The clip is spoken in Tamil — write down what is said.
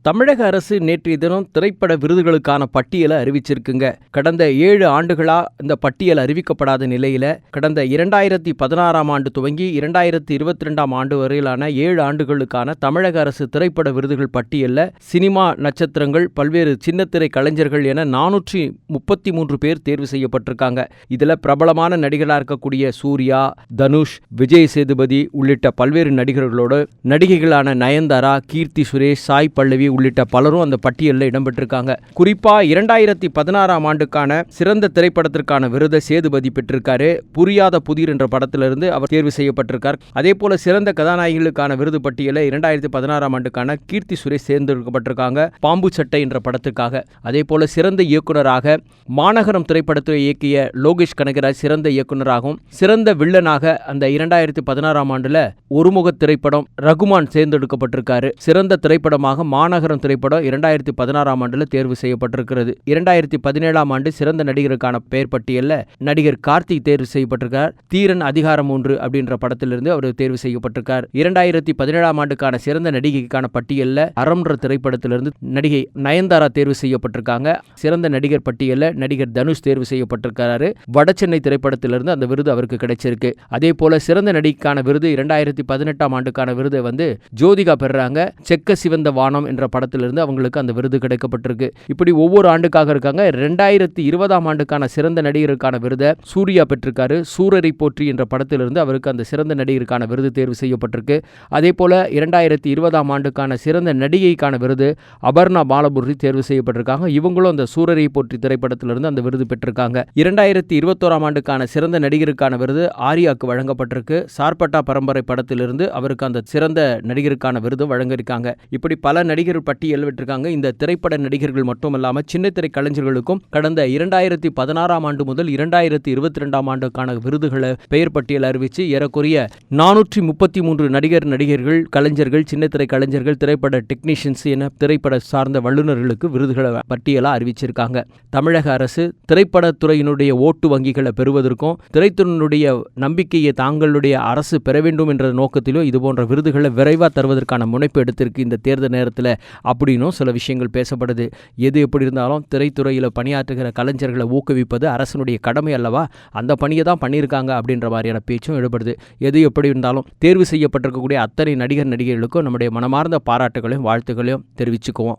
தமிழக அரசு நேற்றைய தினம் திரைப்பட விருதுகளுக்கான பட்டியலை அறிவிச்சிருக்குங்க. கடந்த 7 ஆண்டுகளா இந்த பட்டியல் அறிவிக்கப்படாத நிலையில கடந்த 2016ஆம் ஆண்டு துவங்கி 2022ஆம் ஆண்டு வரையிலான 7 ஆண்டுகளுக்கான தமிழக அரசு திரைப்பட விருதுகள் பட்டியல்ல சினிமா நட்சத்திரங்கள், பல்வேறு சின்னத்திரை கலைஞர்கள் என 433 பேர் தேர்வு செய்யப்பட்டிருக்காங்க. இதுல பிரபலமான நடிகர்களாக இருக்கக்கூடிய சூர்யா, தனுஷ், விஜய் சேதுபதி உள்ளிட்ட பல்வேறு நடிகர்களோடு நடிகைகளான நயன்தாரா, கீர்த்தி சுரேஷ், சாய் பல்லவி உள்ளிட்ட பலரும் அந்த பட்டியலில் இடம்பெற்றிருக்காங்க. குறிப்பா 2016ஆம் ஆண்டுக்கான சிறந்த திரைப்படத்திற்கான விருதை சேதுபதி பெற்றிருக்காரு. புரியாத புதிர் என்ற படத்திலிருந்து அவர் தேர்வு செய்யப்பட்டிருக்கார். அதே போல சிறந்த கதாநாயகிகளுக்கான விருது பட்டியலை 2016ஆம் ஆண்டுக்கான கீர்த்தி சுரேஷ் தேர்ந்தெடுக்கப்பட்டிருக்காங்க பாம்பு சட்டை என்ற படத்துக்காக. அதே போல சிறந்த இயக்குனராக மாநகரம் திரைப்படத்தை இயக்கிய லோகேஷ் கனகராஜ் சிறந்த இயக்குனராகவும், சிறந்த வில்லனாக அந்த 2016ஆம் ஆண்டுல ஒருமுக திரைப்படம் ரகுமான் தேர்ந்தெடுக்கப்பட்டிருக்காரு. சிறந்த திரைப்படமாக மாநகரம் திரைப்படம் 2016ஆம் ஆண்டுல தேர்வு செய்யப்பட்டிருக்கிறது. 2017ஆம் ஆண்டு சிறந்த நடிகருக்கான பெயர் பட்டியல்ல நடிகர் கார்த்திக் தேர்வு செய்யப்பட்டிருக்கார். தீரன் அதிகாரம் 3 அப்படின்ற படத்திலிருந்து அவர் தேர்வு செய்யப்பட்டிருக்கார். 2017ஆம் ஆண்டுக்கான சிறந்த நடிகைக்கான பட்டியல்ல அறம்ன்ற திரைப்படத்திலிருந்து நடிகை நயன்தாரா தேர்வு செய்யப்பட்டிருக்காங்க. சிறந்த நடிகர் பட்டியல்ல நடிகர் தனுஷ் தேர்வு செய்யப்பட்டிருக்காரு. வடசென்னை திரைப்படத்திலிருந்து அந்த விருது அவருக்கு கிடைச்சிருக்கு. அதே போல சிறந்த நடிகைக்கான விருது 2018ஆம் ஆண்டுக்கான விருதை ஜோதிகா பெறாங்க. செக்க சிவந்த வானம் என்ற படத்திலிருந்து அவங்களுக்கு அந்த விருது கிடைக்கப்பட்டிருக்கு. இப்படி ஒவ்வொரு ஆண்டுக்காக இருக்காங்க. 2020ஆம் ஆண்டுக்கான சிறந்த நடிகருக்கான விருதை சூர்யா பெற்றிருக்காரு. சூரரை போற்றி என்ற படத்திலிருந்து அவருக்கு அந்த சிறந்த நடிகருக்கான விருது தேர்வு செய்யப்பட்டிருக்கு. அதே போல 2020ஆம் ஆண்டுக்கான சிறந்த நடிகைக்கான விருது அபர்ணா பாலமுரளி தேர்வு செய்யப்பட்டிருக்காங்க. இவங்களும் அந்த சூரரை போற்றி திரைப்படத்திலிருந்து அந்த விருது பெற்றிருக்காங்க. 2021ஆம் ஆண்டுக்கான சிறந்த நடிகருக்கான விருது ஆர்யாவுக்கு வழங்கப்பட்டிருக்கு. சார்பட்டா பரம்பரை படத்திலிருந்து அவருக்கு அந்த சிறந்த நடிகருக்கான விருது வழங்கியிருக்காங்க. இப்படி பல நடிகர் பட்டியல் விட்டிருக்காங்க. இந்த திரைப்பட நடிகர்கள் மட்டுமல்லாம சின்னத்திரை கலைஞர்களுக்கும் கடந்த 2016ஆம் ஆண்டு முதல் 2022ஆம் ஆண்டுக்கான விருதுகளை பெயர் பட்டியல் அறிவித்து ஏறக்குறைய 433 நடிகர்கள், கலைஞர்கள், சின்னத்திரை கலைஞர்கள், திரைப்பட டெக்னீஷியன்ஸ் என திரைப்பட சார்ந்த வல்லுநர்களுக்கு விருதுகளை பட்டியலா அறிவிச்சிருக்காங்க. தமிழக அரசு திரைப்படத்துறையினுடைய ஓட்டு வங்கிகளை பெறுவதற்கும் திரைத்துறையினுடைய நம்பிக்கையை தாங்களுடைய அரசு பெற வேண்டும் என்ற நோக்கத்திலும் இதுபோன்ற விருதுகளை விரைவாக தருவதற்கான முனைப்பு எடுத்திருக்கு இந்த தேர்தல் நேரத்தில் அப்படின்னும் சில விஷயங்கள் பேசப்படுது. எது எப்படி இருந்தாலும் திரைத்துறையில் பணியாற்றுகிற கலைஞர்களை ஊக்குவிப்பது அரசனுடைய கடமை அல்லவா? அந்த பணியை தான் பண்ணியிருக்காங்க அப்படின்ற மாதிரியான பேச்சும் ஈடுபடுது. எது எப்படி இருந்தாலும் தேர்வு செய்யப்பட்டிருக்கக்கூடிய அத்தனை நடிகர்களுக்கும் நம்முடைய மனமார்ந்த பாராட்டுகளையும் வாழ்த்துக்களையும் தெரிவிச்சுக்குவோம்.